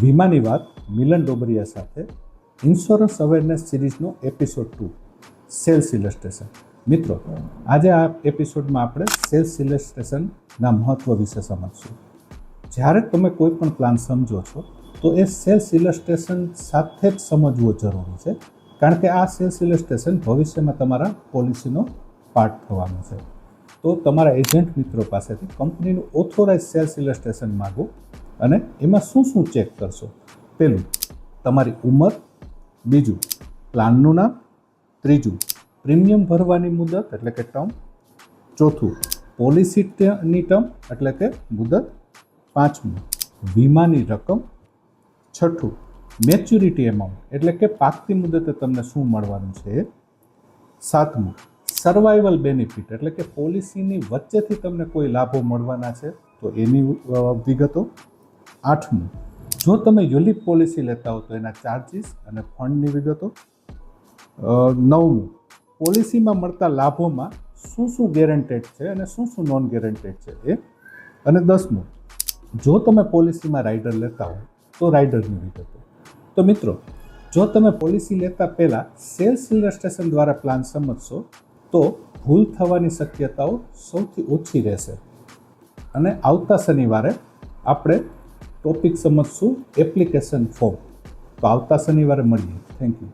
વીમાની વાત મિલન ડોબરિયા સાથે ઇન્સ્યોરન્સ અવેરનેસ સિરીઝનો એપિસોડ 2 સેલ્સ ઇલસ્ટ્રેશન. મિત્રો, આજે આ એપિસોડમાં આપણે સેલ્સ ઇલસ્ટ્રેશનના મહત્ત્વ વિશે સમજશું. જ્યારે તમે કોઈ પણ પ્લાન સમજો છો તો એ સેલ્સ ઇલસ્ટ્રેશન સાથે જ સમજવો જરૂરી છે, કારણ કે આ સેલ્સ ઇલસ્ટ્રેશન ભવિષ્યમાં તમારા પોલિસીનો પાર્ટ થવાનો છે. તો તમારા એજન્ટ મિત્રો પાસેથી કંપનીનું ઓથોરાઇઝ સેલ્સ ઇલસ્ટ્રેશન માગો અને એમાં શું શું ચેક કરશો. પહેલું, તમારી ઉંમર. બીજું, પ્લાનનું નામ. ત્રીજું, પ્રીમિયમ ભરવાની મુદત એટલે કે ટર્મ. ચોથું, પોલિસીની ટર્મ એટલે કે મુદત. પાંચમું, વીમાની રકમ. છઠ્ઠું, મેચ્યુરિટી એમાઉન્ટ એટલે કે પાકતી મુદતે તમને શું મળવાનું છે. સાતમું, સર્વાઈવલ બેનિફિટ એટલે કે પોલિસીની વચ્ચેથી તમને કોઈ લાભો મળવાના છે તો એની વિગતો. આઠમું, જો તમે યુલિપ પોલિસી લેતા હો તો એના ચાર્જિસ અને ફંડની વિગતો. નવમું, પોલિસીમાં મળતા લાભોમાં શું શું ગેરંટેડ છે અને શું શું નોન ગેરંટેડ છે એ. અને 10મું, જો તમે પોલિસીમાં રાઇડર લેતા હો તો રાઇડરની વિગતો. તો મિત્રો, જો તમે પોલિસી લેતા પહેલાં સેલ્સ ઇલસ્ટ્રેશન દ્વારા પ્લાન સમજશો તો ભૂલ થવાની શક્યતાઓ સૌથી ઓછી રહેશે. અને આવતા શનિવારે આપણે ટોપિક સમજશું એપ્લિકેશન ફોર્મ. તો આવતા શનિવારે મળીએ. Thank you.